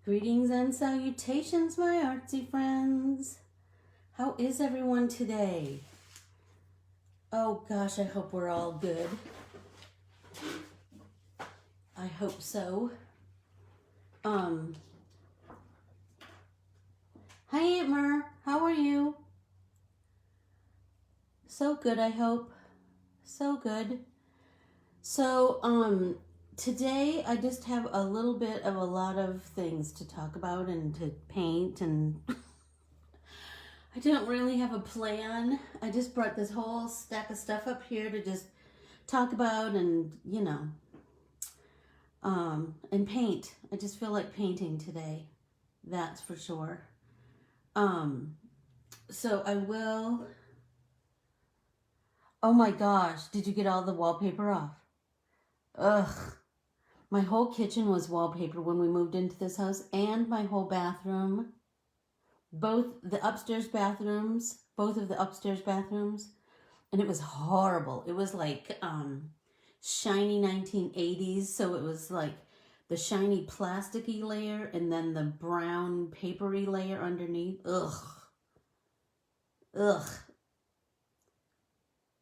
Greetings and salutations, my artsy friends. How is everyone today? Oh gosh, I hope we're all good. I hope so. Hi Aunt Mer, how are you? So good, I hope. So good. So, today I just have a little bit of a lot of things to talk about and to paint, and I don't really have a plan. I just brought this whole stack of stuff up here to just talk about and, and paint. I just feel like painting today. That's for sure. So I will. Oh my gosh, did you get all the wallpaper off? Ugh. My whole kitchen was wallpaper when we moved into this house, and my whole bathroom. Both of the upstairs bathrooms, and it was horrible. It was like shiny 1980s, so it was like the shiny plasticky layer and then the brown papery layer underneath. Ugh.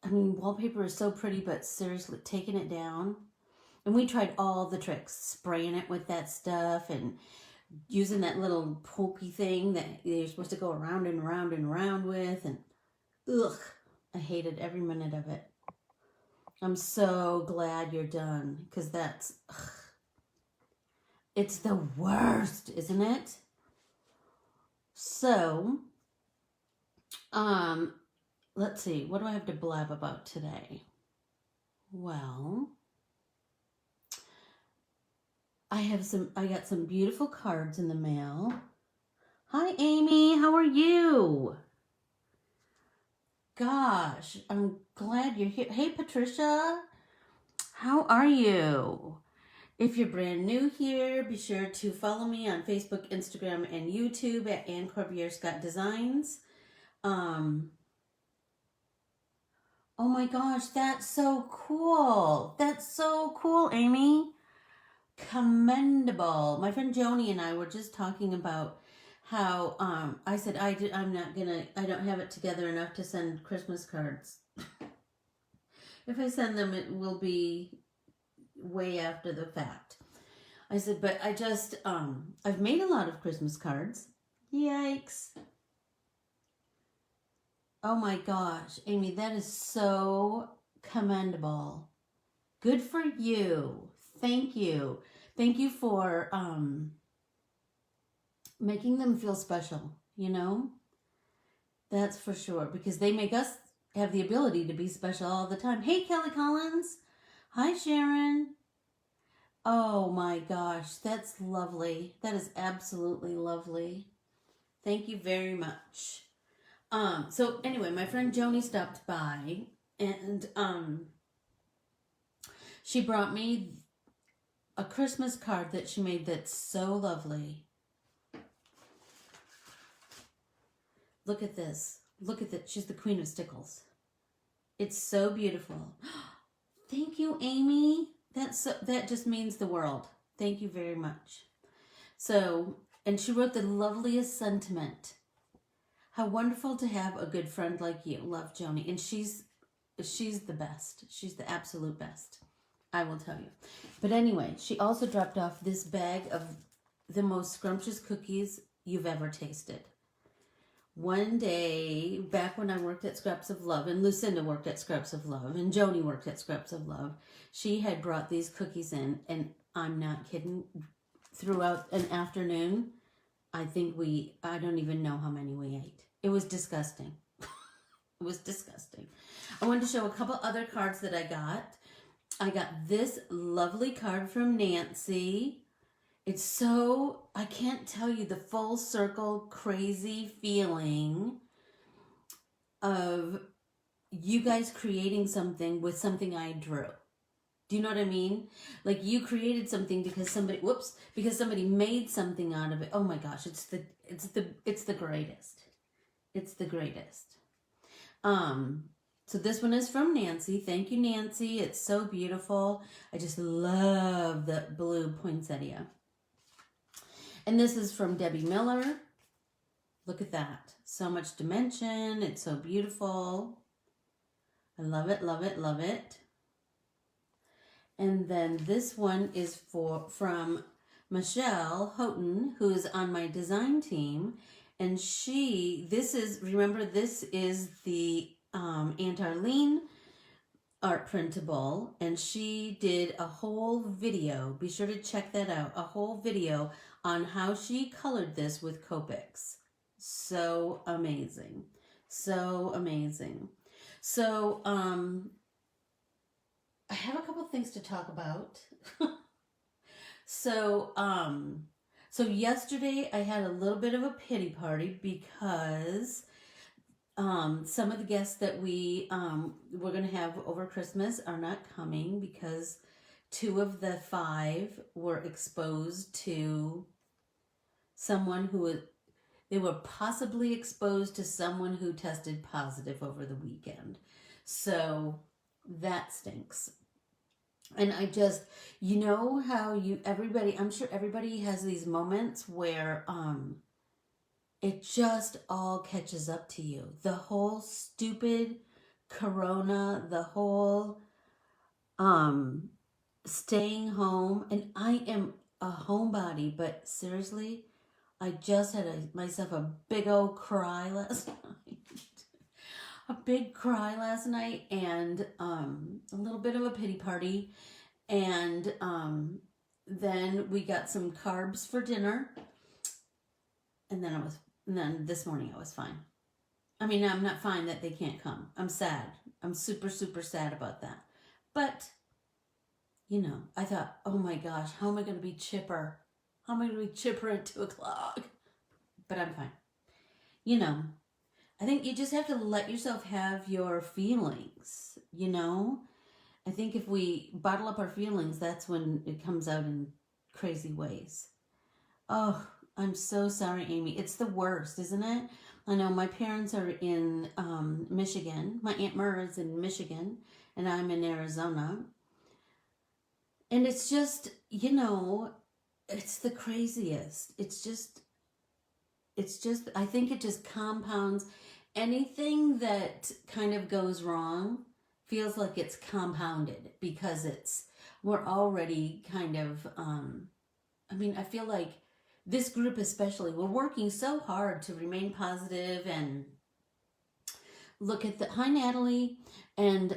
I mean, wallpaper is so pretty, but seriously, taking it down. And we tried all the tricks, spraying it with that stuff and using that little pokey thing that you're supposed to go around and around and around with. And ugh, I hated every minute of it. I'm so glad you're done, because it's the worst, isn't it? So, let's see, what do I have to blab about today? Well, I got some beautiful cards in the mail. Hi, Amy. How are you? Gosh, I'm glad you're here. Hey, Patricia. How are you? If you're brand new here, be sure to follow me on Facebook, Instagram, and YouTube at Corbiere-Scott Designs. Oh my gosh, that's so cool. That's so cool, Amy. Commendable. My friend Joni and I were just talking about how I said I don't have it together enough to send Christmas cards. If I send them, it will be way after the fact. I said, but I just I've made a lot of Christmas cards. Yikes. Oh my gosh, Amy, that is so commendable. Good for you. Thank you. Thank you for making them feel special, That's for sure, because they make us have the ability to be special all the time. Hey, Kelly Collins. Hi, Sharon. Oh my gosh, that's lovely. That is absolutely lovely. Thank you very much. So anyway, my friend Joni stopped by, and she brought me a Christmas card that she made that's so lovely. Look at this. Look at that. She's the Queen of Stickles. It's so beautiful. Thank you, Amy. That just means the world. Thank you very much. So, and she wrote the loveliest sentiment. How wonderful to have a good friend like you. Love, Joni. And she's the best. She's the absolute best. I will tell you. But anyway, she also dropped off this bag of the most scrumptious cookies you've ever tasted. One day, back when I worked at Scraps of Love, and Lucinda worked at Scraps of Love, and Joni worked at Scraps of Love, she had brought these cookies in, and I'm not kidding, throughout an afternoon, I don't even know how many we ate. It was disgusting. It was disgusting. I wanted to show a couple other cards that I got. I got this lovely card from Nancy. It's so, I can't tell you the full circle crazy feeling of you guys creating something with something I drew. Do you know what I mean? Like you created something because somebody made something out of it. Oh my gosh, it's the greatest. It's the greatest. So this one is from Nancy. Thank you, Nancy. It's so beautiful. I just love the blue poinsettia. And this is from Debbie Miller. Look at that. So much dimension. It's so beautiful. I love it, love it, love it. And then this one is from Michelle Houghton, who is on my design team. And remember, this is the Aunt Arlene art printable, and she did a whole video. Be sure to check that out. A whole video on how she colored this with Copics. So amazing. So amazing. So, I have a couple things to talk about. So yesterday I had a little bit of a pity party because some of the guests that we're going to have over Christmas are not coming because 2 of the 5 were exposed to someone they were possibly exposed to someone who tested positive over the weekend. So that stinks. And I just, you know how I'm sure everybody has these moments where it just all catches up to you. The whole stupid corona, the whole staying home. And I am a homebody, but seriously, I just had myself a big old cry last night. A big cry last night, and a little bit of a pity party. And then we got some carbs for dinner. And then this morning I was fine. I mean, I'm not fine that they can't come. I'm sad. I'm super, super sad about that. But, you know, I thought, oh my gosh, how am I going to be chipper? How am I going to be chipper at 2 o'clock? But I'm fine. You know, I think you just have to let yourself have your feelings, you know? I think if we bottle up our feelings, that's when it comes out in crazy ways. Oh, I'm so sorry, Amy. It's the worst, isn't it? I know my parents are in Michigan. My Aunt Myrrh is in Michigan, and I'm in Arizona. And it's just, you know, it's the craziest. It's just, I think it just compounds. Anything that kind of goes wrong feels like it's compounded because we're already kind of, I feel like this group especially, we're working so hard to remain positive and look at hi Natalie, and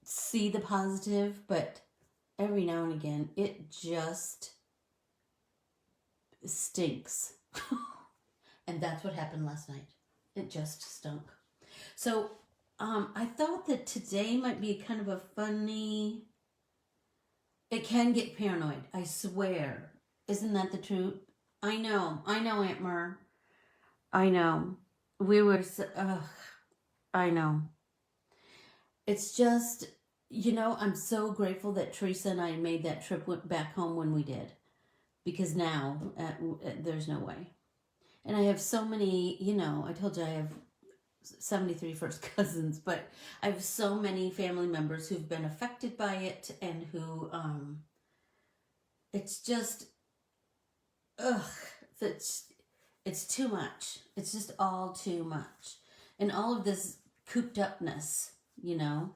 see the positive, but every now and again it just stinks. And that's what happened last night. It just stunk. So I thought that today might be kind of a funny, it can get paranoid, I swear. Isn't that the truth? I know, Aunt Myrrh. I know. I know. It's just, you know, I'm so grateful that Teresa and I made that trip back home when we did. Because now, there's no way. And I have so many, you know, I told you I have 73 first cousins, but I have so many family members who've been affected by it and who, it's just, it's too much. It's just all too much. And all of this cooped upness, you know.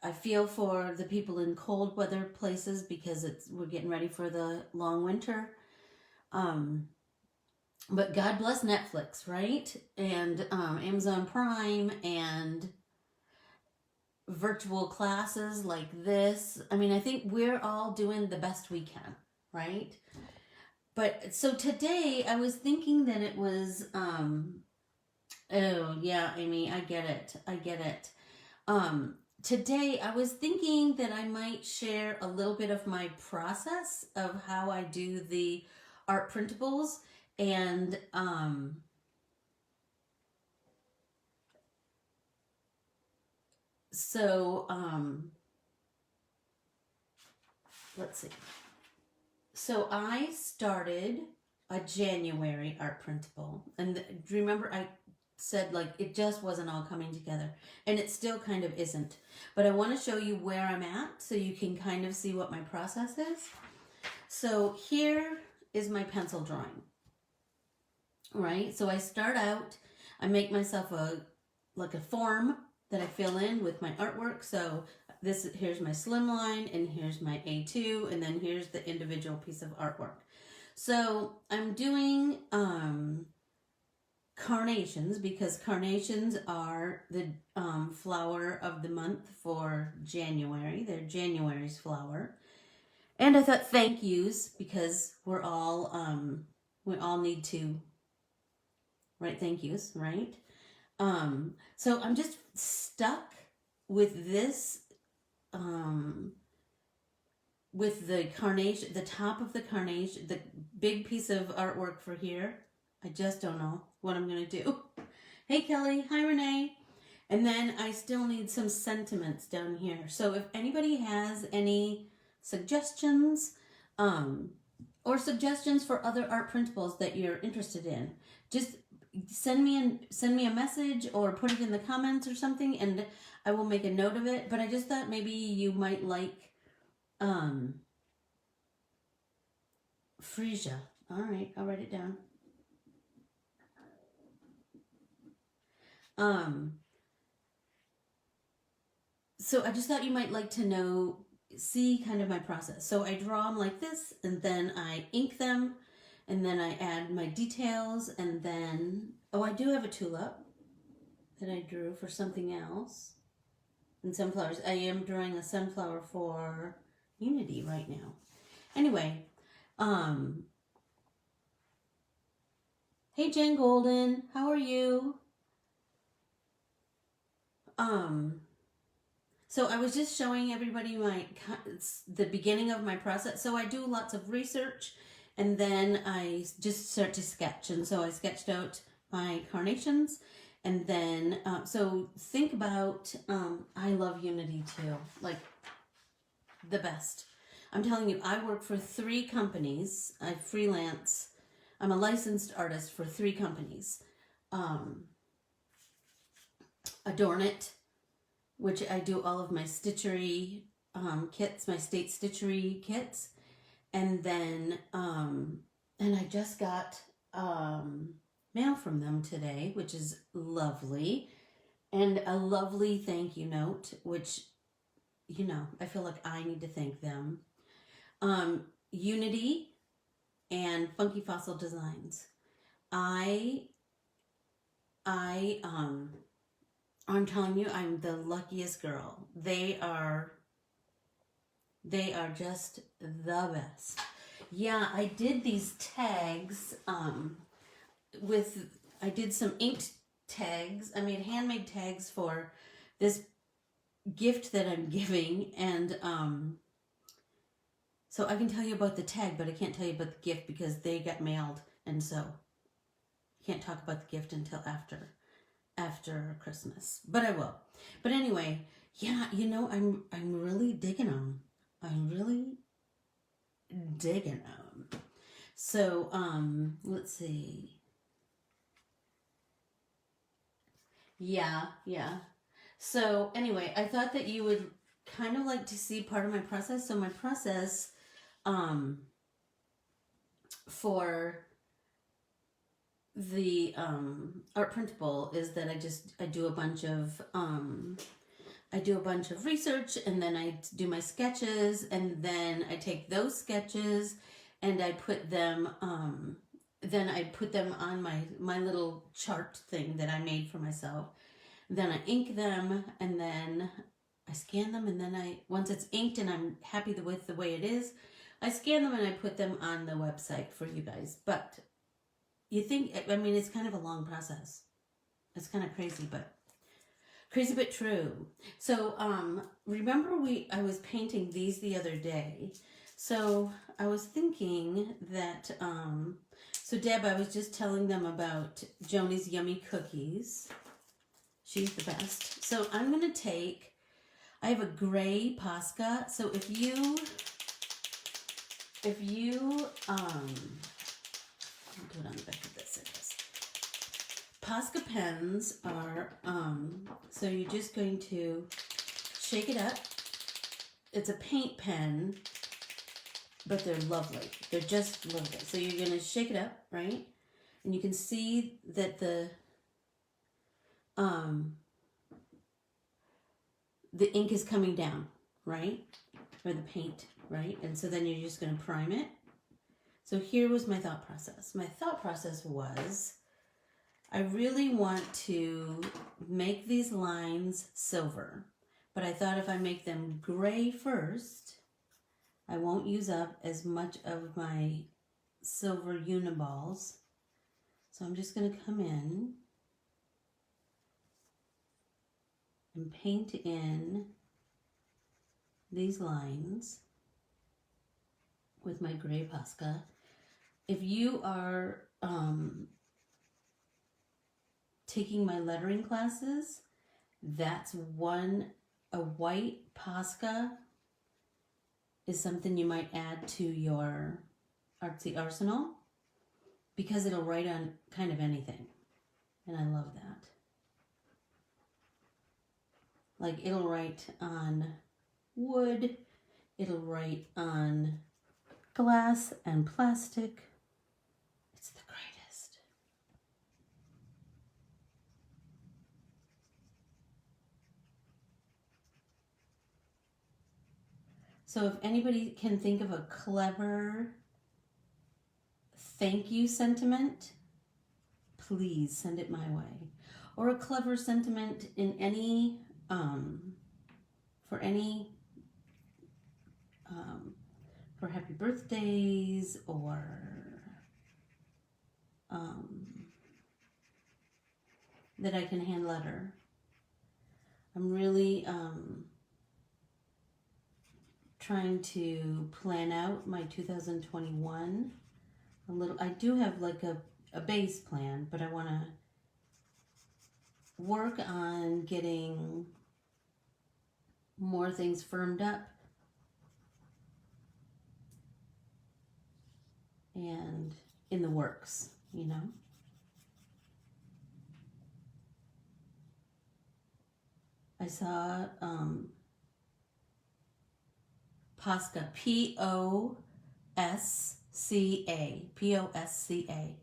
I feel for the people in cold weather places because we're getting ready for the long winter. But God bless Netflix, right? And Amazon Prime and virtual classes like this. I mean, I think we're all doing the best we can, right? But so today I was thinking that it was, oh yeah, Amy, I get it. Today I was thinking that I might share a little bit of my process of how I do the art printables. And let's see. So I started a January art printable. And remember I said like it just wasn't all coming together. And it still kind of isn't. But I want to show you where I'm at so you can kind of see what my process is. So here is my pencil drawing, right? So I start out, I make myself like a form that I fill in with my artwork. So here's my slim line, and here's my A2, and then here's the individual piece of artwork. So I'm doing carnations, because carnations are the flower of the month for January. They're January's flower. And I thought thank yous, because we all need to write thank yous, right? So I'm just stuck with this, with the carnation, the top of the carnation, the big piece of artwork for here. I just don't know what I'm going to do. Hey, Kelly. Hi, Renee. And then I still need some sentiments down here. So if anybody has any suggestions, or suggestions for other art printables that you're interested in, just send me a message or put it in the comments or something, and I will make a note of it. But I just thought maybe you might like freesia. All right, I'll write it down. So I just thought you might like to see kind of my process. So I draw them like this, and then I ink them, and then I add my details, and then, oh, I do have a tulip that I drew for something else. And sunflowers. I am drawing a sunflower for Unity right now. Anyway, hey Jen Golden, how are you? So I was just showing everybody the beginning of my process. So I do lots of research, and then I just start to sketch. And so I sketched out my carnations, and then, so think about, I love Unity too, like the best. I'm telling you, I work for 3 companies. I freelance. I'm a licensed artist for 3 companies. Adorn It, which I do all of my stitchery kits, my state stitchery kits. And then, and I just got mail from them today, which is lovely. And a lovely thank you note, which, you know, I feel like I need to thank them. Unity and Funky Fossil Designs. I'm telling you, I'm the luckiest girl. They are just the best. Yeah, I did these tags I did some inked tags. I made handmade tags for this gift that I'm giving, and so I can tell you about the tag, but I can't tell you about the gift because they got mailed, and so I can't talk about the gift until after Christmas, but I will. But anyway, yeah, you know, I'm really digging them. I'm really digging them. So let's see. Yeah. So anyway, I thought that you would kind of like to see part of my process. So my process for the art printable is that I do a bunch of research, and then I do my sketches, and then I take those sketches and I put them on my little chart thing that I made for myself. Then I ink them, and then I scan them, and then once it's inked and I'm happy with the way it is, I scan them and I put them on the website for you guys. But you think, I mean, it's kind of a long process. It's kind of crazy but true. So, remember I was painting these the other day. So I was thinking that, so Deb, I was just telling them about Joni's Yummy Cookies. She's the best. So I'm going to I have a gray Posca. So if you, I'll do it on the back of this, I guess. Posca pens are, so you're just going to shake it up. It's a paint pen, but they're lovely. They're just lovely. So you're going to shake it up, right? And you can see that the ink is coming down, right? Or the paint, right? And so then you're just going to prime it. So here was my thought process. My thought process was, I really want to make these lines silver, but I thought if I make them gray first, I won't use up as much of my silver uniballs. So I'm just going to come in and paint in these lines with my gray Posca. If you are taking my lettering classes, that's a white Posca is something you might add to your artsy arsenal because it'll write on kind of anything. And I love that. Like it'll write on wood, it'll write on glass and plastic. It's the greatest. So if anybody can think of a clever thank you sentiment, please send it my way. Or a clever sentiment in any, for happy birthdays or that I can hand letter. I'm really trying to plan out my 2021 a little. I do have like a base plan, but I want to work on getting more things firmed up and in the works, you know. I saw Posca, P-O-S-C-A, P-O-S-C-A.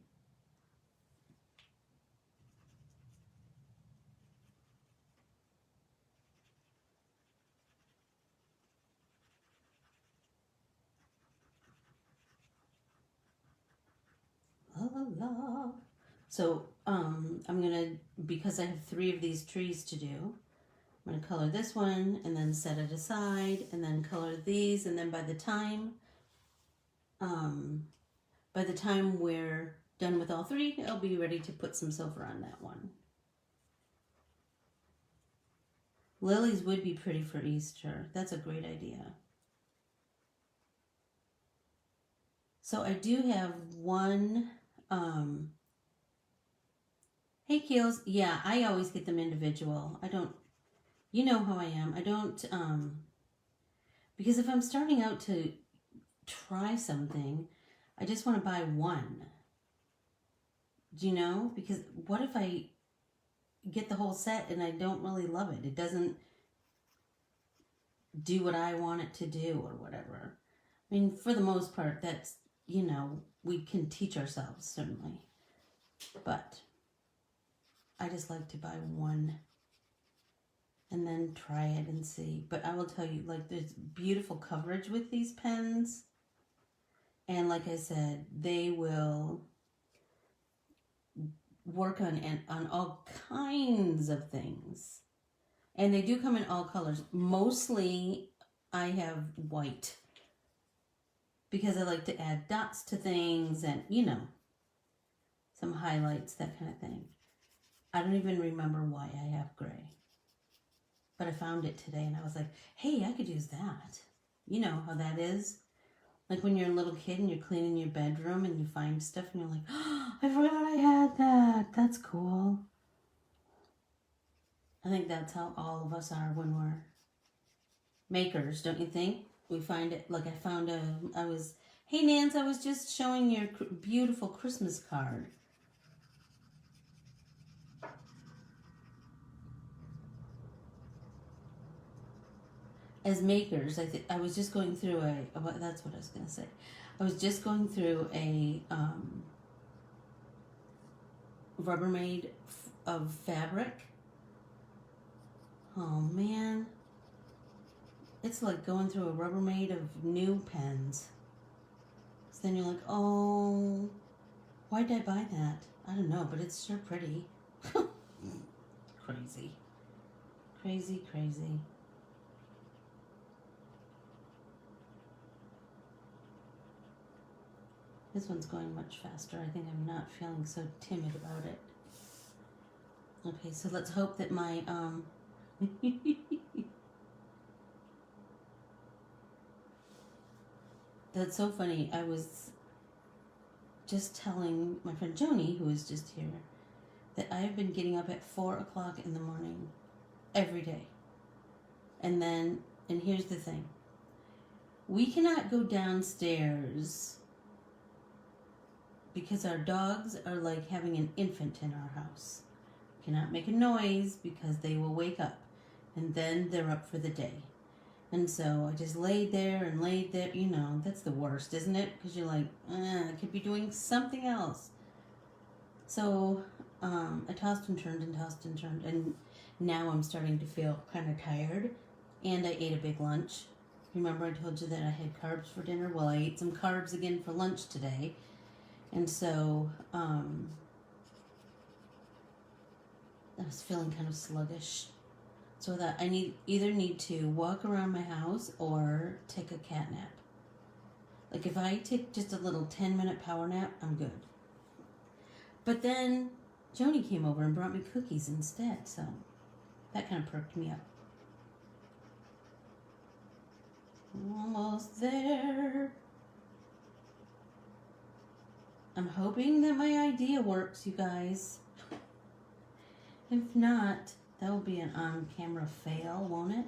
La, la, la. So I'm gonna, because I have 3 of these trees to do, I'm going to color this one and then set it aside and then color these, and then by the time we're done with all 3, I'll be ready to put some silver on that one. Lilies would be pretty for Easter. That's a great idea. So I do have one, hey Keels, yeah, I always get them individual. I don't, you know how I am. I don't, because if I'm starting out to try something, I just want to buy one. Do you know? Because what if I get the whole set and I don't really love it? It doesn't do what I want it to do or whatever. I mean, for the most part, that's, you know, we can teach ourselves, certainly. But I just like to buy one and then try it and see. But I will tell you, like, there's beautiful coverage with these pens. And like I said, they will work on all kinds of things. And they do come in all colors. Mostly I have white because I like to add dots to things and, you know, some highlights, that kind of thing. I don't even remember why I have gray. But I found it today and I was like, hey, I could use that. You know how that is? Like when you're a little kid and you're cleaning your bedroom and you find stuff and you're like, oh, I forgot I had that. That's cool. I think that's how all of us are when we're makers, don't you think? We find it, like I found hey Nance, I was just showing your beautiful Christmas card. as makers, I was just going through that's what I was going to say. I was just going through a Rubbermaid of fabric. Oh man, it's like going through a Rubbermaid of new pens. So then you're like, oh, why did I buy that? I don't know, but it's sure pretty. Crazy. Crazy, crazy. This one's going much faster. I think I'm not feeling so timid about it. Okay, so let's hope that my, That's so funny. I was just telling my friend Joni, who is just here, that I've been getting up at 4 o'clock in the morning every day. And here's the thing. We cannot go downstairs because our dogs are like having an infant in our house. Cannot make a noise because they will wake up. And then they're up for the day. And so I just laid there. You know, that's the worst, isn't it? Because you're like, I could be doing something else. So I tossed and turned. And now I'm starting to feel kind of tired. And I ate a big lunch. Remember I told you that I had carbs for dinner? Well, I ate some carbs again for lunch today. And so I was feeling kind of sluggish. So that I either need to walk around my house or take a cat nap. Like if I take just a little 10-minute power nap, I'm good. But then Joni came over and brought me cookies instead, so that kind of perked me up. Almost there. I'm hoping that my idea works, you guys. If not, that will be an on-camera fail, won't it?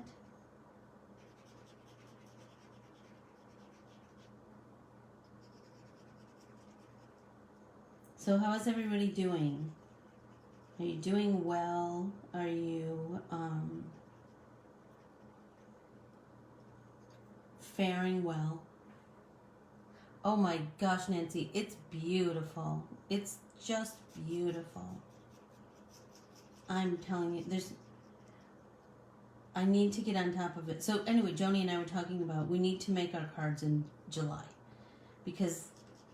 So how is everybody doing? Are you doing well? Are you faring well? Oh my gosh, Nancy, it's beautiful. It's just beautiful. I'm telling you, I need to get on top of it. So anyway, Joni and I were talking about we need to make our cards in July because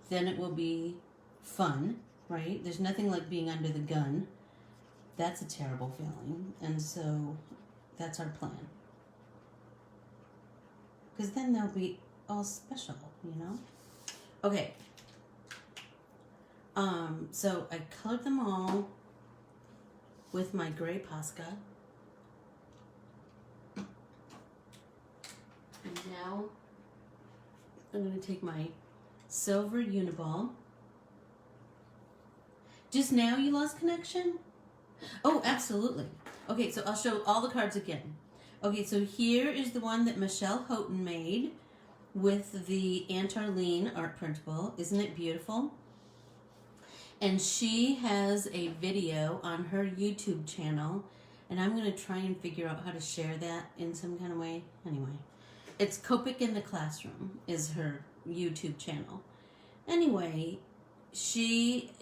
then it will be fun, right? There's nothing like being under the gun. That's a terrible feeling. And so that's our plan. Because then they'll be all special, you know? Okay. So I colored them all with my gray Posca. And now I'm going to take my silver Uniball. Just now you lost connection? Oh, absolutely. Okay, so I'll show all the cards again. Okay, so here is the one that Michelle Houghton made with the Antarline art printable. Isn't it beautiful? And she has a video on her YouTube channel, and I'm going to try and figure out how to share that in some kind of way. Anyway, it's Copic in the Classroom is her YouTube channel. Anyway, she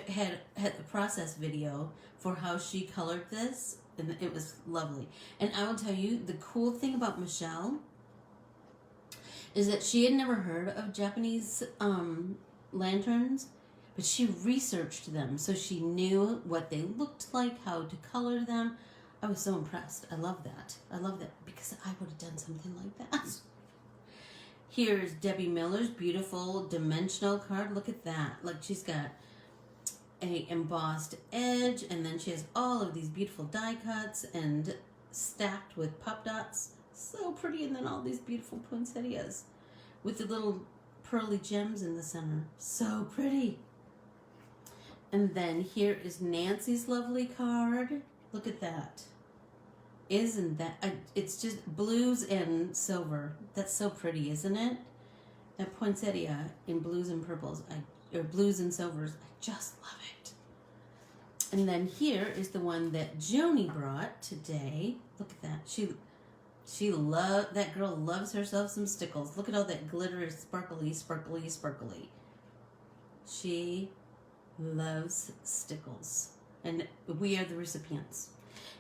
had the process video for how she colored this, and it was lovely. And I will tell you, the cool thing about Michelle is that she had never heard of Japanese lanterns, but she researched them, so she knew what they looked like, how to color them. I was so impressed. I love that. I love that because I would have done something like that. Here's Debbie Miller's beautiful dimensional card. Look at that. Like she's got a embossed edge, and then she has all of these beautiful die cuts and stacked with pop dots. So pretty, and then all these beautiful poinsettias with the little pearly gems in the center. So pretty. And then here is Nancy's lovely card. Look at that. Isn't that, it's just blues and silver. That's so pretty, isn't it? That poinsettia in blues and purples, or blues and silvers, I just love it. And then here is the one that Joni brought today. Look at that. That girl loves herself some stickles. Look at all that glitter is sparkly, sparkly, sparkly. She loves stickles. And we are the recipients.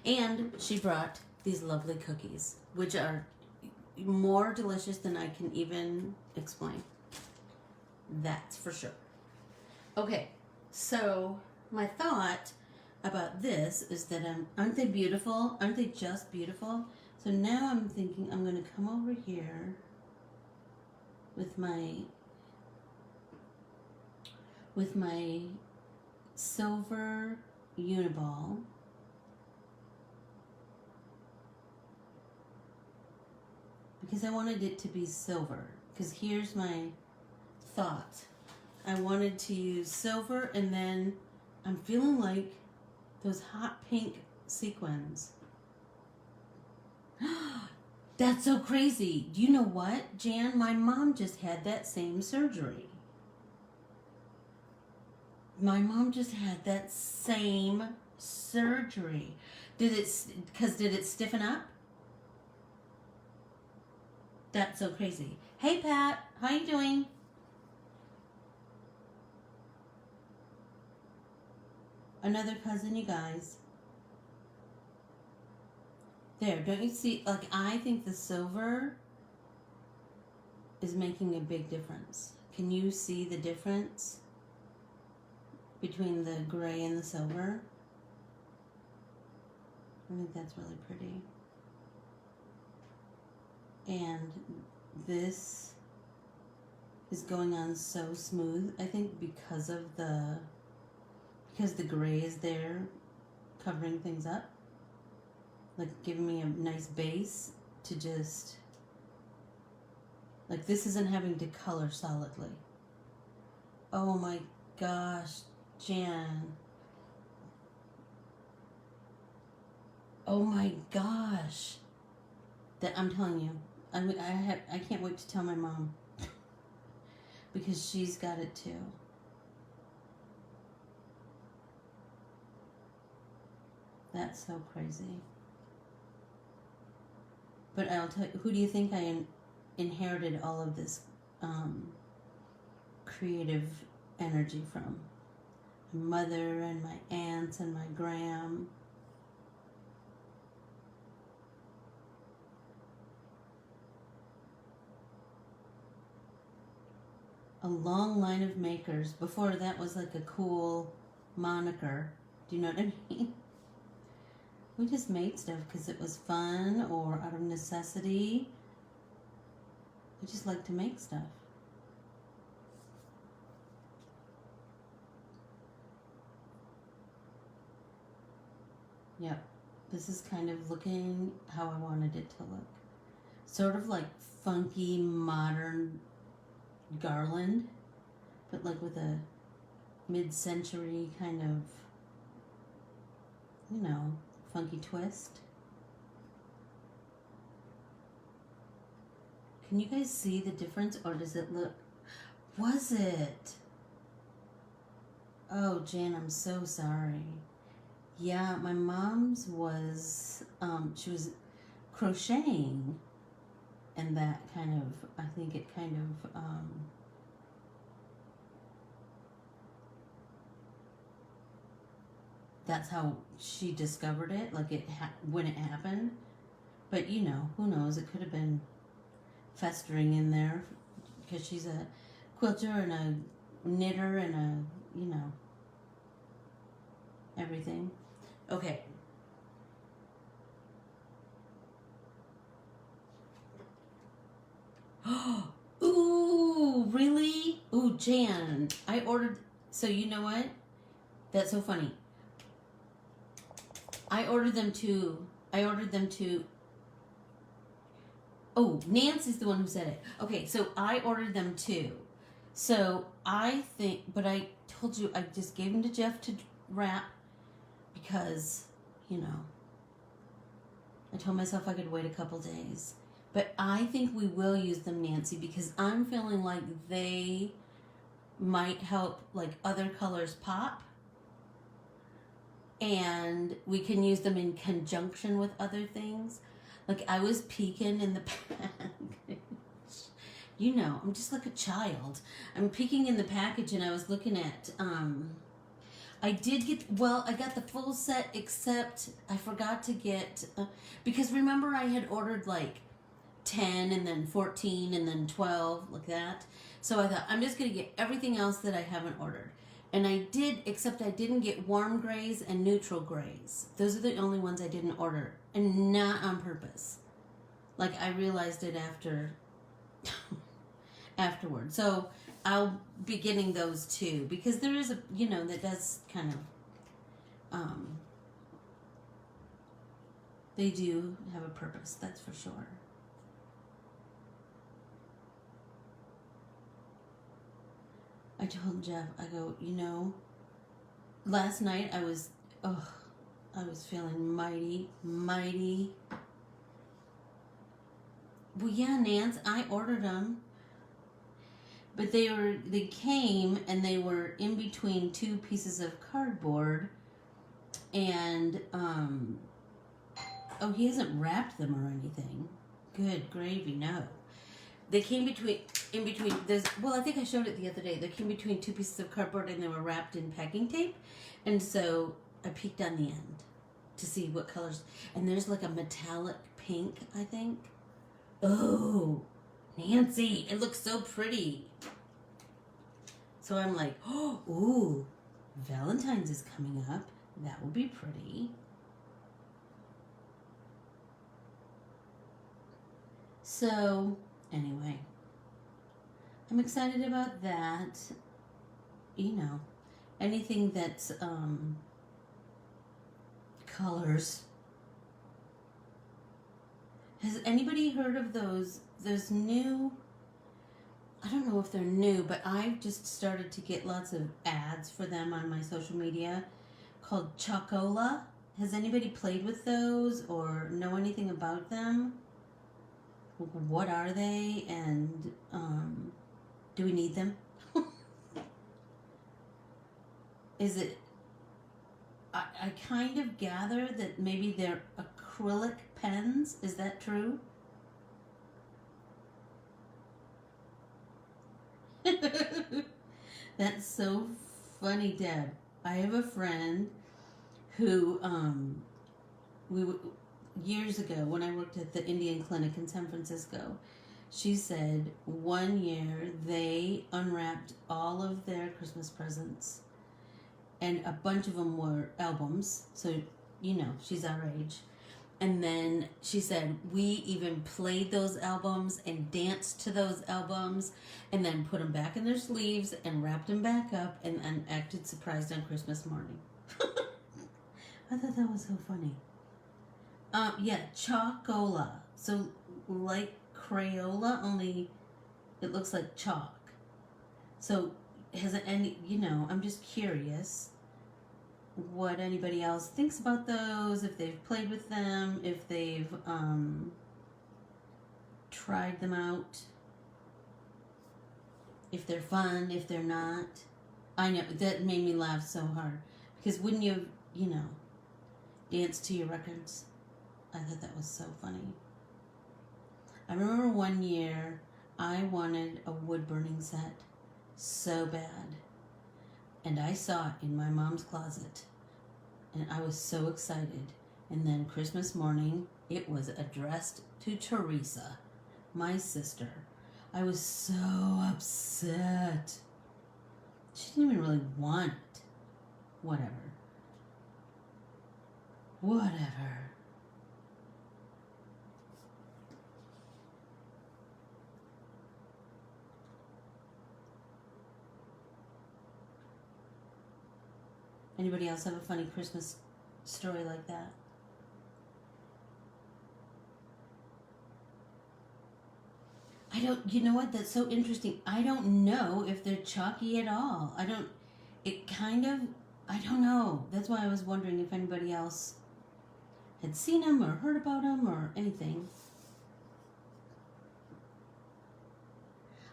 And she brought these lovely cookies, which are more delicious than I can even explain. That's for sure. Okay, so my thought about this is that aren't they beautiful? Aren't they just beautiful? So now I'm thinking I'm going to come over here with my silver uniball. Because I wanted it to be silver. Because here's my thought. I wanted to use silver, and then I'm feeling like those hot pink sequins. That's so crazy. Do you know what, Jan? My mom just had that same surgery. My mom just had that same surgery. Did it stiffen up? That's so crazy. Hey, Pat. How you doing? Another cousin, you guys. There, don't you see? Like, I think the silver is making a big difference. Can you see the difference between the gray and the silver? I think that's really pretty. And this is going on so smooth, I think, because the gray is there covering things up, like giving me a nice base to just, like, this isn't having to color solidly. Oh my gosh, Jan. Oh my gosh. That, I'm telling you, I can't wait to tell my mom because she's got it too. That's so crazy. But I'll tell you, who do you think I inherited all of this creative energy from? My mother and my aunts and my gram. A long line of makers. Before that was like a cool moniker. Do you know what I mean? We just made stuff because it was fun or out of necessity. We just like to make stuff. Yep. This is kind of looking how I wanted it to look. Sort of like funky, modern garland, but like with a mid-century kind of, you know, funky twist. Can you guys see the difference, or does it look, was it? Oh, Jan, I'm so sorry. Yeah, my mom's was, she was crocheting, and that kind of, I think it kind of, that's how she discovered it, like when it happened. But you know, who knows? It could have been festering in there because she's a quilter and a knitter and a, you know, everything. Okay. Ooh, really? Ooh, Jan, I ordered, so you know what? That's so funny. I ordered them to, oh, Nancy's the one who said it. Okay, so I ordered them too. So I think, but I told you, I just gave them to Jeff to wrap because, you know, I told myself I could wait a couple days. But I think we will use them, Nancy, because I'm feeling like they might help, like, other colors pop. And we can use them in conjunction with other things. Like, I was peeking in the package. You know, I'm just like a child. I'm peeking in the package, and I was looking at, I did get, well, I got the full set, except I forgot to get, because remember I had ordered like 10 and then 14 and then 12, like that. So I thought, I'm just going to get everything else that I haven't ordered. And I did, except I didn't get warm grays and neutral grays. Those are the only ones I didn't order, and not on purpose. Like, I realized it afterward. So I'll be getting those too, because there is a, you know, that does kind of, they do have a purpose, that's for sure. I told Jeff, I go, you know, last night I was feeling mighty. Well, yeah, Nance, I ordered them, but they came and they were in between two pieces of cardboard, and oh, he hasn't wrapped them or anything. Good gravy, no. They came in between, there's, well, I think I showed it the other day. They came between two pieces of cardboard and they were wrapped in packing tape. And so I peeked on the end to see what colors. And there's like a metallic pink, I think. Oh, Nancy, it looks so pretty. So I'm like, oh, ooh, Valentine's is coming up. That will be pretty. So, anyway, I'm excited about that. You know, anything that's colors. Has anybody heard of those new, I don't know if they're new, but I've just started to get lots of ads for them on my social media, called Chocola. Has anybody played with those or know anything about them? What are they, and do we need them? Is it, I kind of gather that maybe they're acrylic pens. Is that true? That's so funny, Deb. I have a friend who years ago, when I worked at the Indian Clinic in San Francisco, she said one year they unwrapped all of their Christmas presents, and a bunch of them were albums, so, you know, she's our age. And then she said, we even played those albums and danced to those albums, and then put them back in their sleeves and wrapped them back up, and acted surprised on Christmas morning. I thought that was so funny. Yeah, Chocola. So, like Crayola, only it looks like chalk. So, has it any, you know, I'm just curious what anybody else thinks about those, if they've played with them, if they've tried them out, if they're fun, if they're not. I know, that made me laugh so hard, because wouldn't you, you know, dance to your records? I thought that was so funny. I remember one year I wanted a wood burning set so bad, and I saw it in my mom's closet, and I was so excited. And then Christmas morning, it was addressed to Teresa, my sister. I was so upset. She didn't even really want it. Whatever. Anybody else have a funny Christmas story like that? I don't, you know what, that's so interesting. I don't know if they're chalky at all. I don't know. That's why I was wondering if anybody else had seen them or heard about them or anything.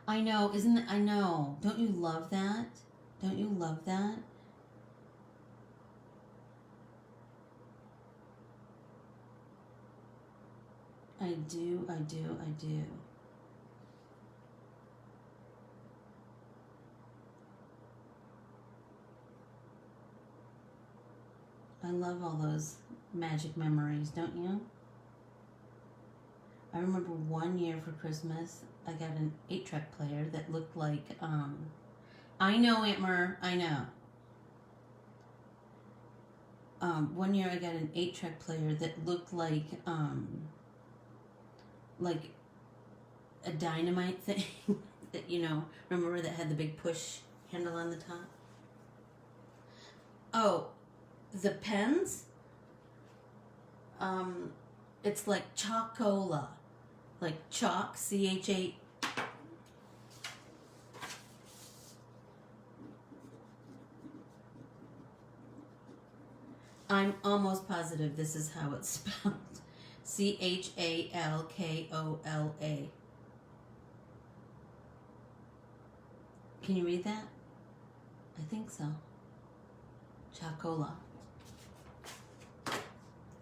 I know, I know. Don't you love that? Don't you love that? I do. I love all those magic memories, don't you? I remember one year for Christmas, I got an 8-track player that looked like, I know, Aunt Mer, I know. One year I got an 8-track player that looked like a dynamite thing that, you know, remember that had the big push handle on the top? Oh, the pens? It's like Chocola. Like chalk, C-H-A. I'm almost positive this is how it's spelled. C-H-A-L-K-O-L-A. Can you read that? I think so. Chocola.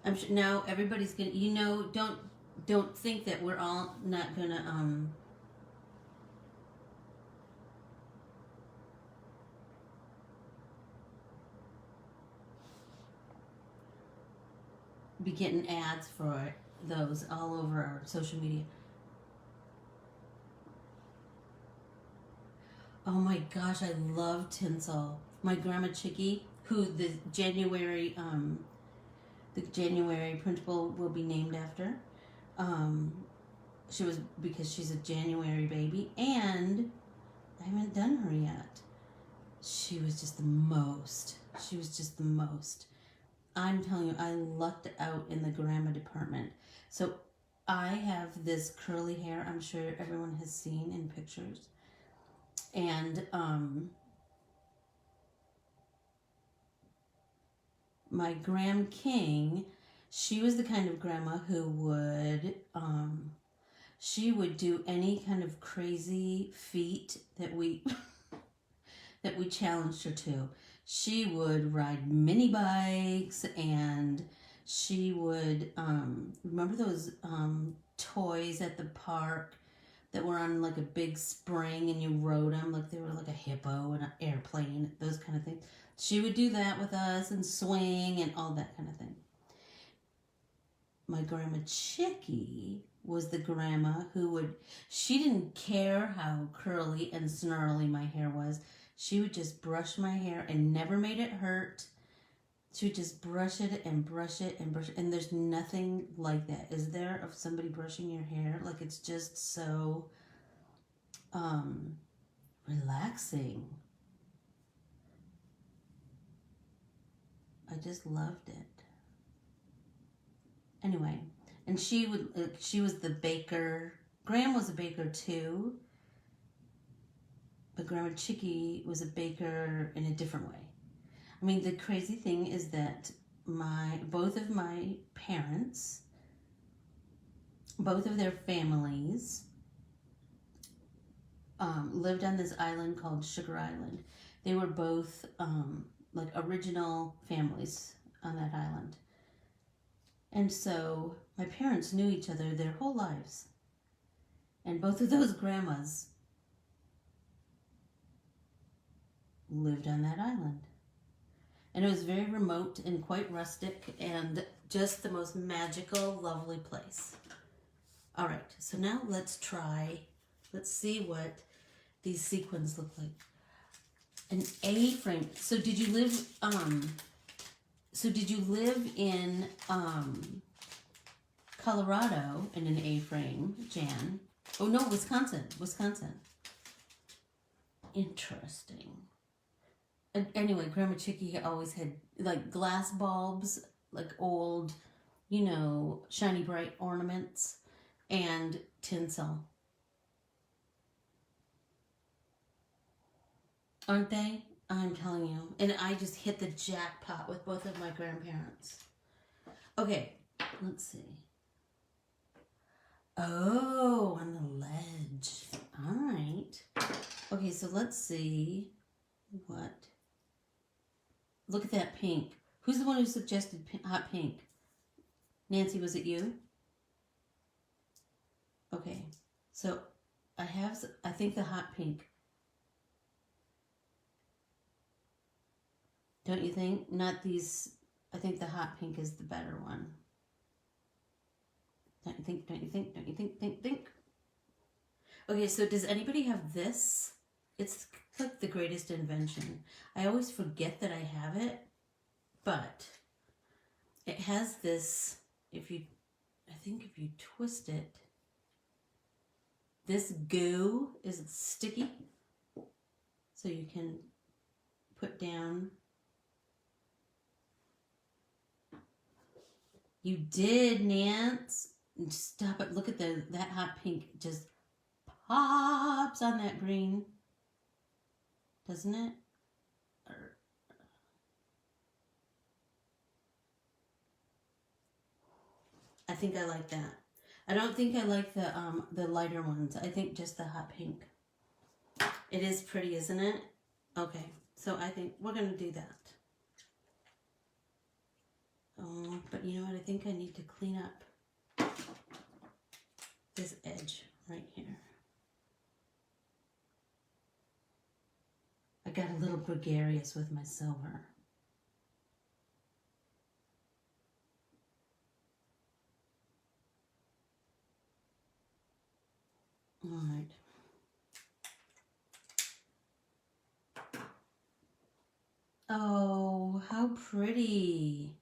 I'm sure now everybody's gonna, you know, don't think that we're all not gonna be getting ads for those all over our social media. Oh my gosh, I love tinsel. My grandma Chickie, who the January principal will be named after. Because she's a January baby, and I haven't done her yet. She was just the most. I'm telling you, I lucked out in the grandma department. So I have this curly hair, I'm sure everyone has seen in pictures. And my Gram King, she was the kind of grandma who would she would do any kind of crazy feat that we that we challenged her to. She would ride mini bikes, and she would remember those toys at the park that were on like a big spring and you rode them like they were like a hippo and an airplane, those kind of things. She would do that with us and swing and all that kind of thing. My grandma Chickie was the grandma who she didn't care how curly and snarly my hair was. She would just brush my hair and never made it hurt. She would just brush it and brush it and brush it. And there's nothing like that, is there, of somebody brushing your hair? Like, it's just so relaxing. I just loved it. Anyway, and she was the baker. Gram was a baker too, but Grandma Chickie was a baker in a different way. I mean, the crazy thing is that both of my parents, both of their families, lived on this island called Sugar Island. They were both like original families on that island. And so my parents knew each other their whole lives. And both of those grandmas lived on that island. And it was very remote and quite rustic and just the most magical, lovely place. All right, so now let's see what these sequins look like. An A-frame. So did you live in Colorado in an A-frame, Jan? Oh no, Wisconsin. Interesting. Anyway, Grandma Chickie always had like glass bulbs, like old, shiny bright ornaments, and tinsel. Aren't they? I'm telling you. And I just hit the jackpot with both of my grandparents. Okay, let's see. Oh, on the ledge. All right. Okay, so let's see what. Look at that pink. Who's the one who suggested hot pink? Nancy, was it you? So I think the hot pink. Don't you think? Not these, I think the hot pink is the better one. Don't you think, don't you think, don't you think? Okay, so does anybody have this? It's like the greatest invention. I always forget that I have it, but it has this, I think if you twist it, this goo is sticky, so you can put down. You did, Nance. Stop it. Look at that hot pink just pops on that green. Doesn't it? I think I like that. I don't think I like the lighter ones. I think just the hot pink. It is pretty, isn't it? Okay, so I think we're going to do that. Oh, but you know what? I think I need to clean up this edge right here. I got a little gregarious with my silver. All right. Oh, how pretty.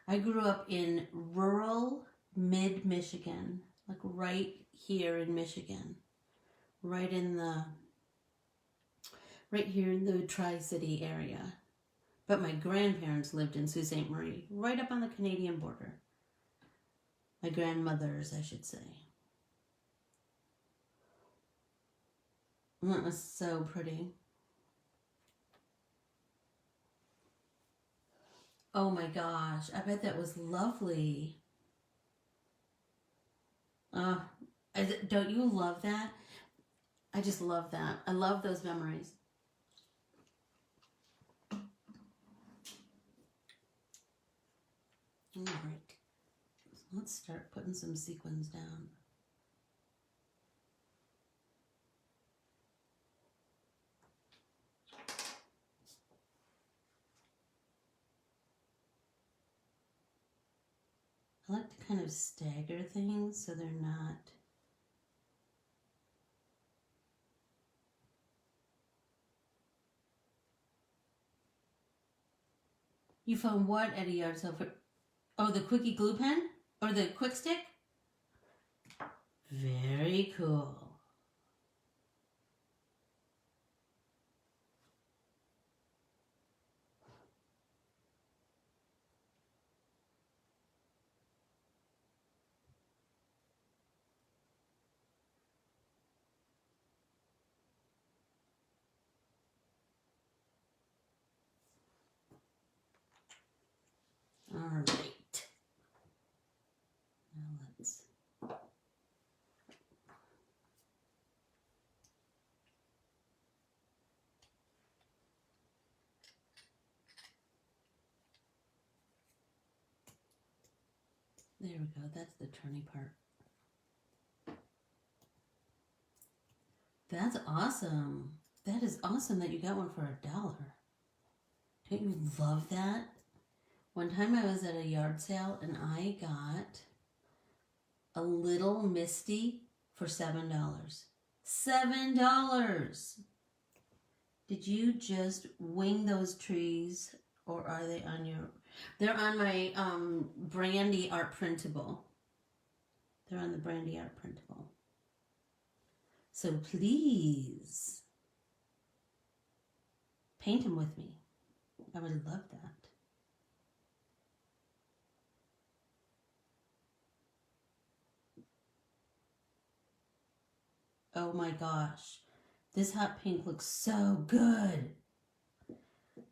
I grew up in rural mid-Michigan, like right here in Michigan, right here in the Tri-City area. But my grandparents lived in Sault Ste. Marie, right up on the Canadian border. My grandmothers, I should say. That was so pretty. Oh my gosh, I bet that was lovely. Don't you love that? I just love that. I love those memories. All right, so let's start putting some sequins down. I like to kind of stagger things so they're not. You found what at a yard sale for? Oh, the Quickie glue pen? Or the Quick Stick? Very cool. All right. Now let's. There we go. That's the turny part. That's awesome. That is awesome that you got one for $1. Don't you love that? One time I was at a yard sale and I got a little Misty for $7. $7! Did you just wing those trees, or are they on your... They're on my Brandy art printable. They're on the Brandy art printable. So please paint them with me. I would love that. Oh my gosh. This hot pink looks so good.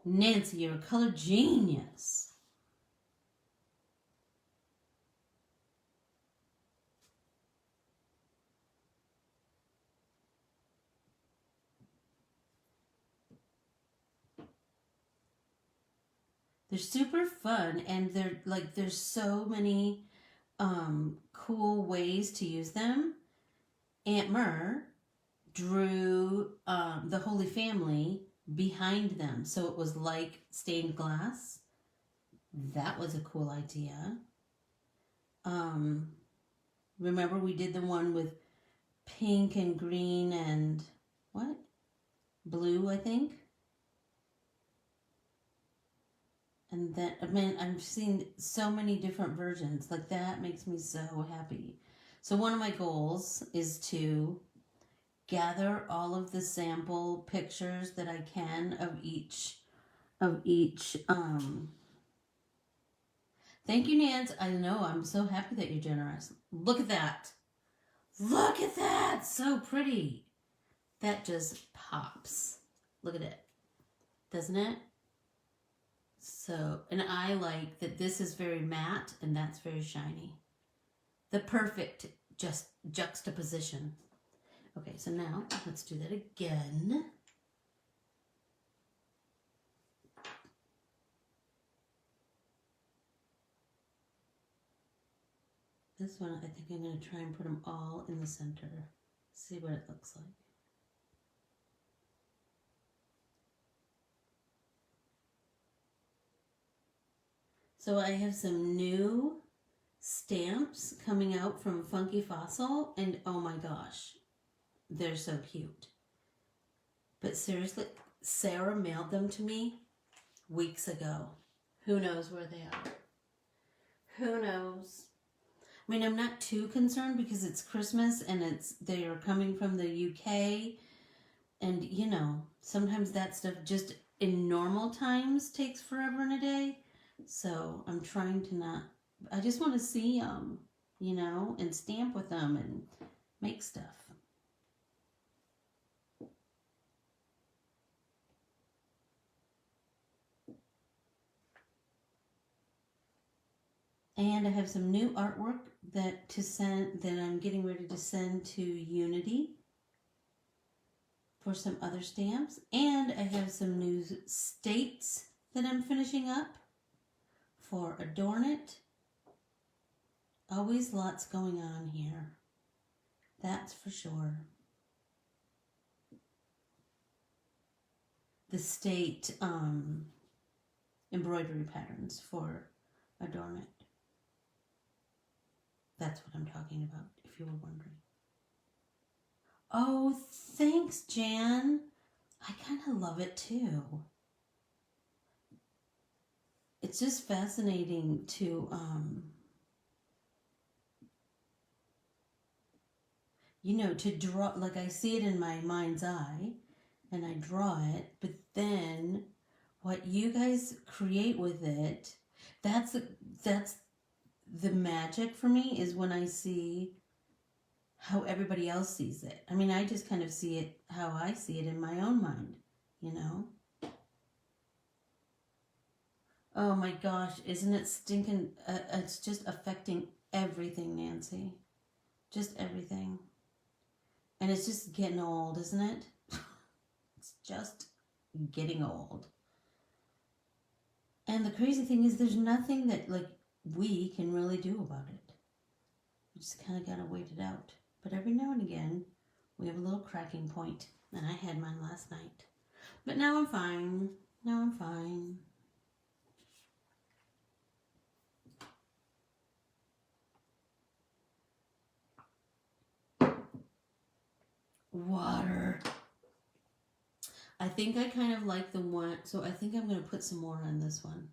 Nancy, you're a color genius. They're super fun, and they're like, there's so many cool ways to use them. Aunt Mer drew the Holy Family behind them, so it was like stained glass. That was a cool idea. Remember we did the one with pink and green and what? Blue, I think. And then, I mean, I've seen so many different versions. Like, that makes me so happy. So one of my goals is to gather all of the sample pictures that I can of each. Thank you, Nance. I know, I'm so happy that you're generous. Look at that. Look at that. So pretty. That just pops. Look at it. Doesn't it? So, and I like that this is very matte and that's very shiny. The perfect just juxtaposition. Okay, so now let's do that again. This one, I think I'm going to try and put them all in the center. See what it looks like. So I have some new stamps coming out from Funky Fossil, and oh my gosh, they're so cute. But seriously, Sarah mailed them to me weeks ago. Who knows where they are? Who knows? I mean, I'm not too concerned because it's Christmas and they are coming from the UK, and you know, sometimes that stuff just in normal times takes forever and a day. So I'm trying to not, I just want to see them, you know, and stamp with them and make stuff. And I have some new artwork that I'm getting ready to send to Unity for some other stamps. And I have some new states that I'm finishing up for Adorn It. Always lots going on here. That's for sure. The state embroidery patterns for Adorn It. That's what I'm talking about, if you were wondering. Oh, thanks, Jan. I kind of love it too. It's just fascinating to, you know, to draw, like I see it in my mind's eye and I draw it, but then what you guys create with it, that's the magic for me, is when I see how everybody else sees it. I mean, I just kind of see it how I see it in my own mind, you know? Oh my gosh, isn't it stinking? It's just affecting everything, Nancy. Just everything. And it's just getting old, isn't it? It's just getting old. And the crazy thing is there's nothing that, like, we can really do about it. We just kind of got to wait it out. But every now and again, we have a little cracking point. And I had mine last night. But now I'm fine. Now I'm fine. Water. I think I kind of like the one, so I think I'm going to put some more on this one.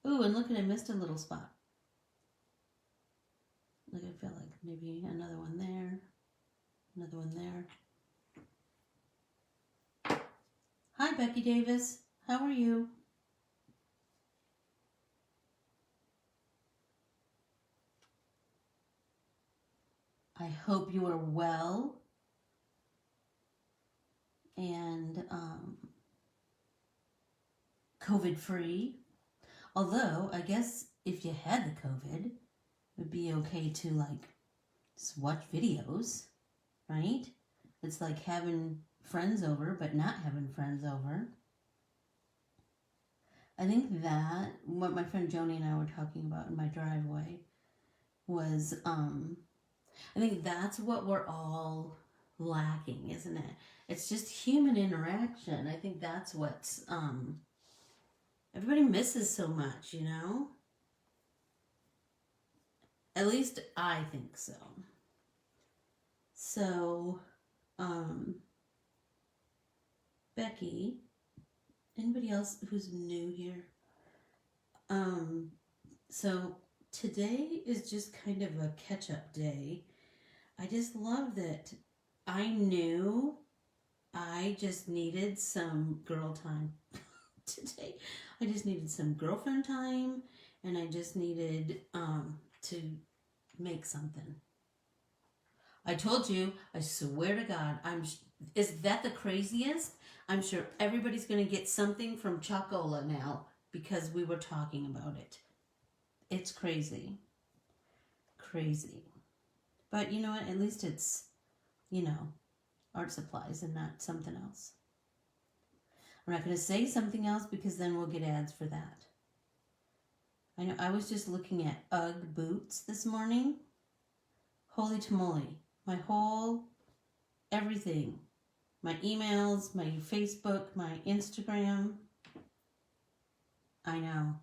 Ooh, and look, I missed a little spot. Like, I feel like maybe another one there, another one there. Hi, Becky Davis. How are you? I hope you are well and COVID-free. Although, I guess if you had the COVID, it would be okay to, like, just watch videos, right? It's like having friends over, but not having friends over. I think that, what my friend Joni and I were talking about in my driveway was, I think that's what we're all lacking, isn't it? It's just human interaction. I think that's what's everybody misses so much, you know? At least I think so. So, Becky, anybody else who's new here? So today is just kind of a catch-up day. I just love that I knew I just needed some girl time today. I just needed some girlfriend time, and I just needed to make something. I told you, I swear to God, is that the craziest? I'm sure everybody's going to get something from Chocola now because we were talking about it. It's crazy. Crazy. But you know what? At least it's, you know, art supplies and not something else. I'm not going to say something else because then we'll get ads for that. I know I was just looking at UGG boots this morning. Holy tamale. My whole everything. My emails, my Facebook, my Instagram. I know.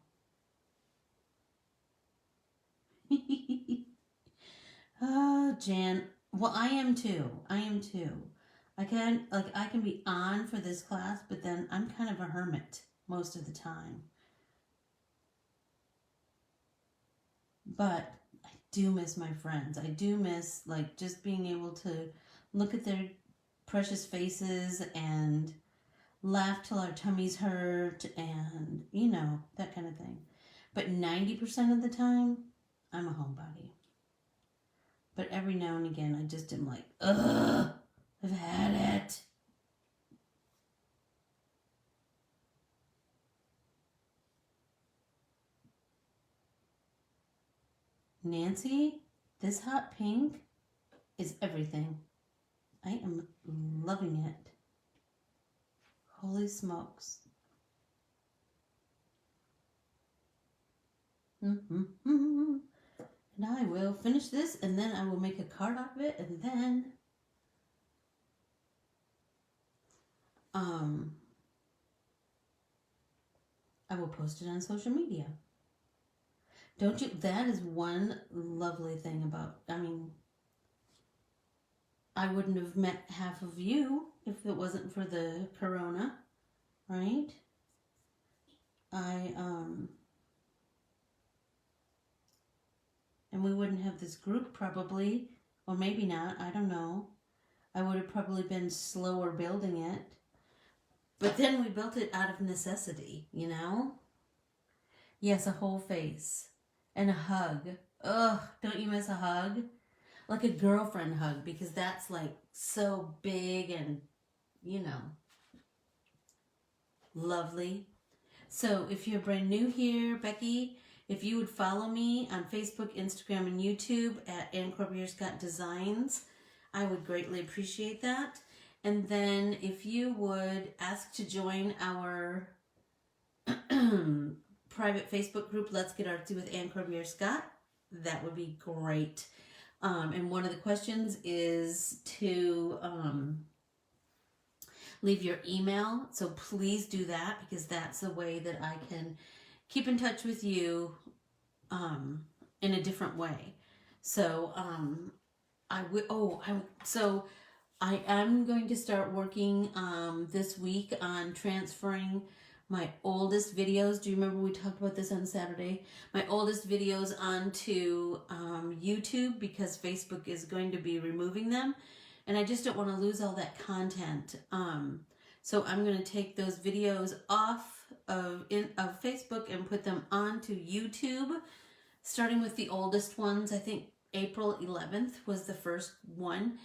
Oh, Jan. Well, I am too. I can be on for this class, but then I'm kind of a hermit most of the time. But I do miss my friends. I do miss like just being able to look at their precious faces and laugh till our tummies hurt and, you know, that kind of thing. But 90% of the time, I'm a homebody. But every now and again, I just am like, ugh, I've had it. Nancy, this hot pink is everything. I am loving it. Holy smokes. And I will finish this, and then I will make a card out of it, and then I will post it on social media. Don't you? That is one lovely thing about, I mean, I wouldn't have met half of you if it wasn't for the corona, right? And we wouldn't have this group probably, or maybe not, I don't know. I would have probably been slower building it. But then we built it out of necessity, you know? Yes, a whole face. And a hug. Ugh, don't you miss a hug? Like a girlfriend hug, because that's like so big and, you know, lovely. So if you're brand new here, Becky, if you would follow me on Facebook, Instagram, and YouTube at Corbiere-Scott Designs, I would greatly appreciate that. And then if you would ask to join our private Facebook group, Let's Get Artsy with Corbiere-Scott, that would be great. And one of the questions is to leave your email. So please do that, because that's the way that I can keep in touch with you in a different way. So I am going to start working this week on transferring my oldest videos. Do you remember we talked about this on Saturday? My oldest videos onto YouTube, because Facebook is going to be removing them. And I just don't want to lose all that content. So I'm going to take those videos off of Facebook and put them onto YouTube, starting with the oldest ones. I think April 11th was the first one.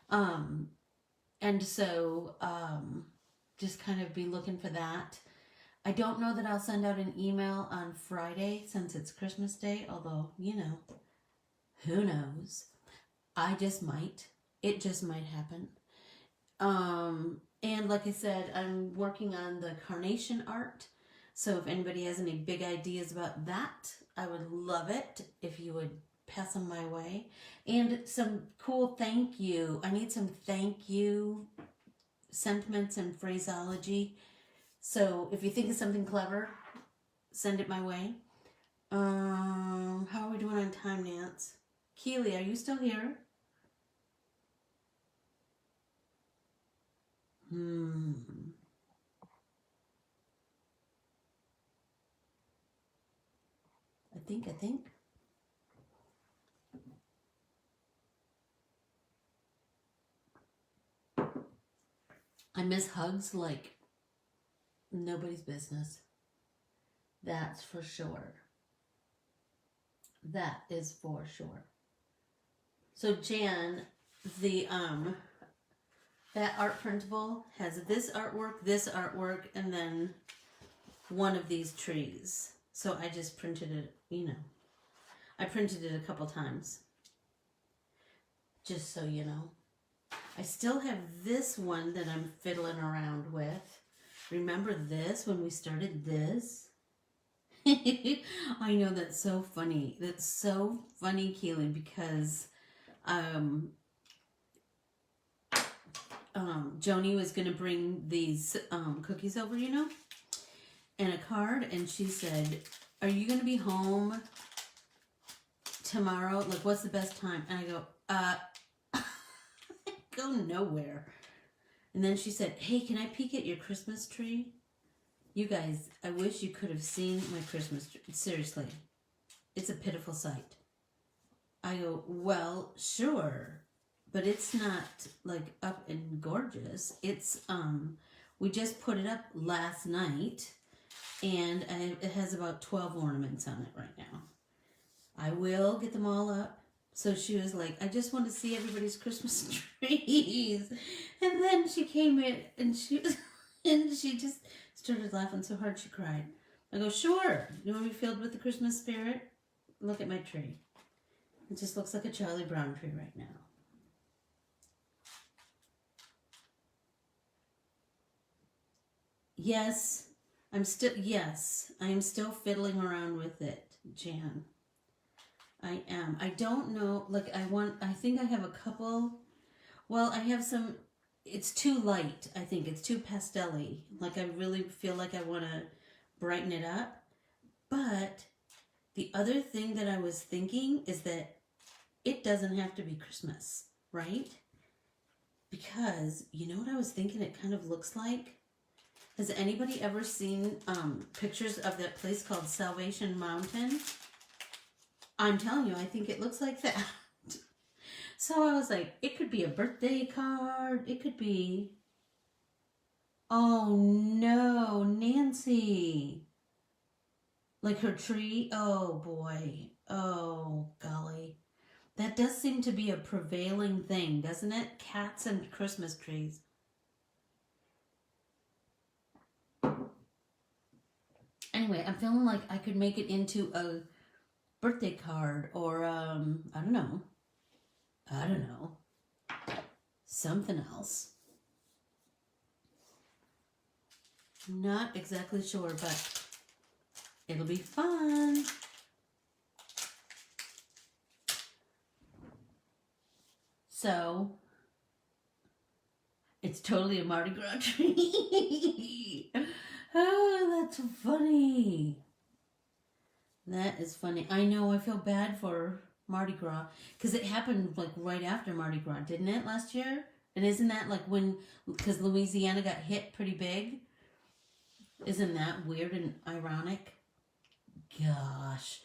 And so just kind of be looking for that. I don't know that I'll send out an email on Friday since it's Christmas Day, although, you know, who knows? I just might. It just might happen. And like I said, I'm working on the carnation art. So if anybody has any big ideas about that, I would love it if you would pass them my way. And some cool thank you. I need some thank you sentiments and phraseology. So if you think of something clever, send it my way. How are we doing on time, Nance? Keely, are you still here? I think. I miss hugs like nobody's business. That's for sure. That is for sure. So Jan, the that art printable has this artwork, and then one of these trees. So I just printed it, you know. I printed it a couple times. Just so you know. I still have this one that I'm fiddling around with. Remember this when we started this? I know, that's so funny. That's so funny, Keely, because Joni was going to bring these cookies over, you know, and a card, and she said, are you going to be home tomorrow? Like, what's the best time? And I go, go nowhere. And then she said, hey, can I peek at your Christmas tree? You guys, I wish you could have seen my Christmas tree. Seriously, it's a pitiful sight. I go, well, sure, but it's not like up and gorgeous. It's, we just put it up last night, and it has about 12 ornaments on it right now. I will get them all up. So she was like, I just want to see everybody's Christmas trees. And then she came in and she just started laughing so hard she cried. I go, sure. You want to be filled with the Christmas spirit? Look at my tree. It just looks like a Charlie Brown tree right now. Yes, I am still fiddling around with it, Jan. I am. I don't know, like I think I have a couple, well, I have some, it's too light, I think. It's too pastel-y. Like, I really feel like I want to brighten it up. But the other thing that I was thinking is that it doesn't have to be Christmas, right? Because, you know what I was thinking it kind of looks like? Has anybody ever seen pictures of that place called Salvation Mountain? I'm telling you, I think it looks like that. So I was like, it could be a birthday card. It could be... Oh, no, Nancy. Like her tree? Oh, boy. Oh, golly. That does seem to be a prevailing thing, doesn't it? Cats and Christmas trees. Anyway, I'm feeling like I could make it into a birthday card, or I don't know, something else. Not exactly sure, but it'll be fun. So it's totally a Mardi Gras tree. Oh, that's funny. That is funny. I know, I feel bad for Mardi Gras, because it happened like right after Mardi Gras, didn't it, last year? And isn't that like when, because Louisiana got hit pretty big? Isn't that weird and ironic? Gosh.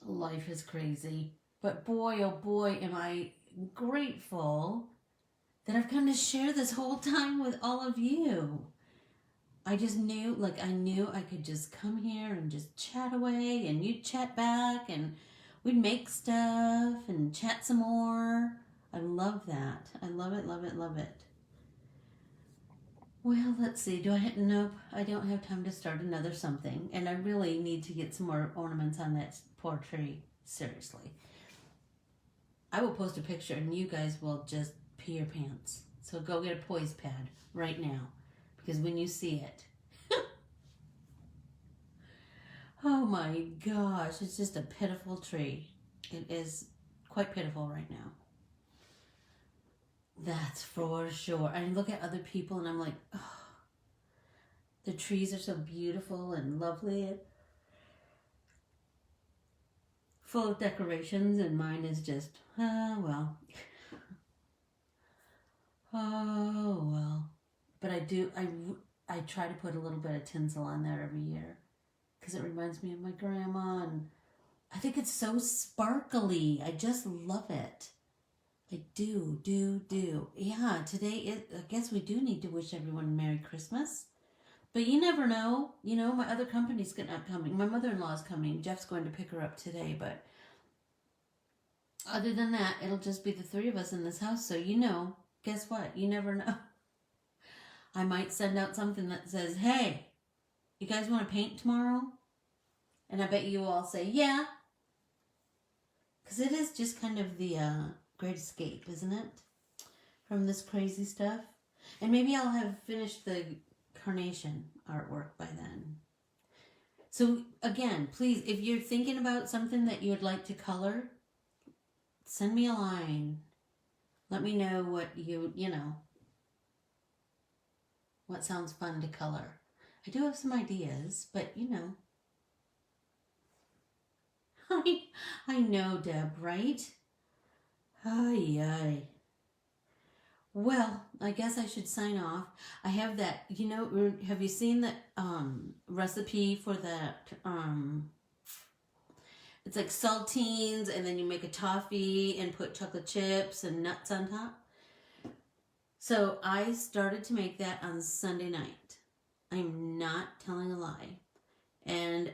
Life is crazy. But boy, oh boy, am I grateful that I've come to share this whole time with all of you. I just knew, like, I knew I could just come here and just chat away, and you'd chat back, and we'd make stuff and chat some more. I love that. I love it, love it, love it. Well, let's see. Nope, I don't have time to start another something, and I really need to get some more ornaments on that poor tree. Seriously. I will post a picture, and you guys will just pee your pants. So go get a poise pad right now, because when you see it, Oh my gosh, it's just a pitiful tree. It is quite pitiful right now. That's for sure. I look at other people and I'm like, oh, the trees are so beautiful and lovely and full of decorations, and mine is just, well. Oh, well. But I try to put a little bit of tinsel on there every year because it reminds me of my grandma, and I think it's so sparkly. I just love it. I do. Yeah, today, I guess we do need to wish everyone Merry Christmas. But you never know. You know, my other company's not coming. My mother-in-law is coming. Jeff's going to pick her up today. But other than that, it'll just be the three of us in this house. So, you know, guess what? You never know. I might send out something that says, hey, you guys want to paint tomorrow? And I bet you all say, yeah. Because it is just kind of the great escape, isn't it? From this crazy stuff. And maybe I'll have finished the carnation artwork by then. So again, please, if you're thinking about something that you would like to color, send me a line. Let me know what you know, what sounds fun to color. I do have some ideas, but you know. I know, Deb, right? Ay. Well, I guess I should sign off. I have that, you know, have you seen that recipe for that, it's like saltines, and then you make a toffee and put chocolate chips and nuts on top? So I started to make that on Sunday night. I'm not telling a lie. And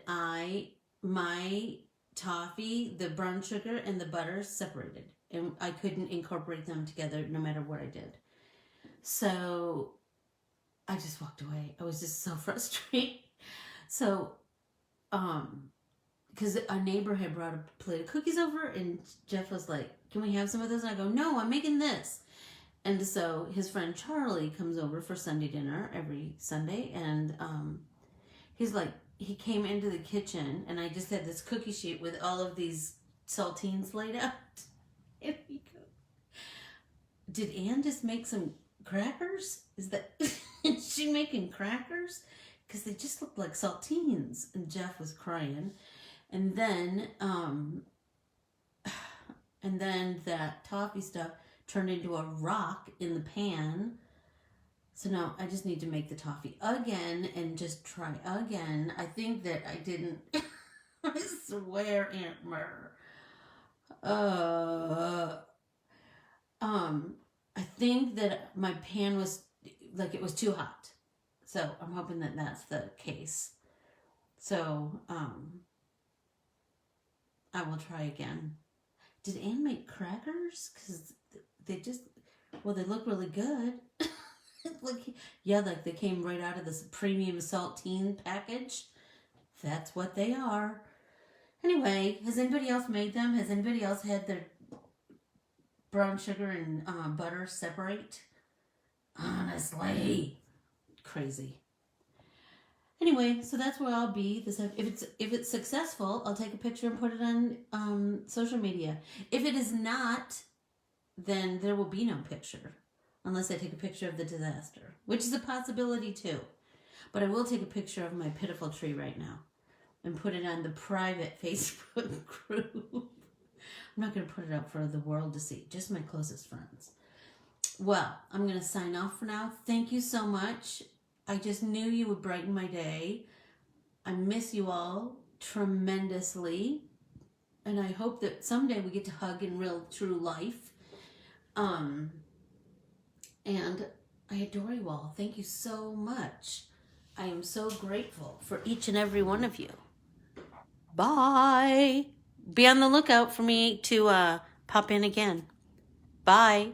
my toffee, the brown sugar and the butter separated, and I couldn't incorporate them together no matter what I did. So I just walked away. I was just so frustrated. So, because a neighbor had brought a plate of cookies over, and Jeff was like, can we have some of those? And I go, no, I'm making this. And so his friend Charlie comes over for Sunday dinner every Sunday, and he's like, he came into the kitchen, and I just had this cookie sheet with all of these saltines laid out. And he goes, did Ann just make some crackers? Is she making crackers? Because they just look like saltines. And Jeff was crying. And then that toffee stuff turned into a rock in the pan. So now I just need to make the toffee again and just try again. I think that I didn't. I swear, Aunt Mer. I think that my pan was like, it was too hot. So I'm hoping that that's the case. So I will try again. Did Ann make crackers? Because they look really good. Like they came right out of this premium saltine package. That's what they are. Anyway, has anybody else made them? Has anybody else had their brown sugar and butter separate? Honestly, crazy. Anyway, so that's where I'll be. If it's successful, I'll take a picture and put it on social media. If it is not, then there will be no picture. Unless I take a picture of the disaster, which is a possibility too. But I will take a picture of my pitiful tree right now and put it on the private Facebook group. I'm not going to put it out for the world to see, just my closest friends. Well, I'm going to sign off for now. Thank you so much. I just knew you would brighten my day. I miss you all tremendously. And I hope that someday we get to hug in real, true life. And I adore you all. Thank you so much. I am so grateful for each and every one of you. Bye. Be on the lookout for me to pop in again. Bye.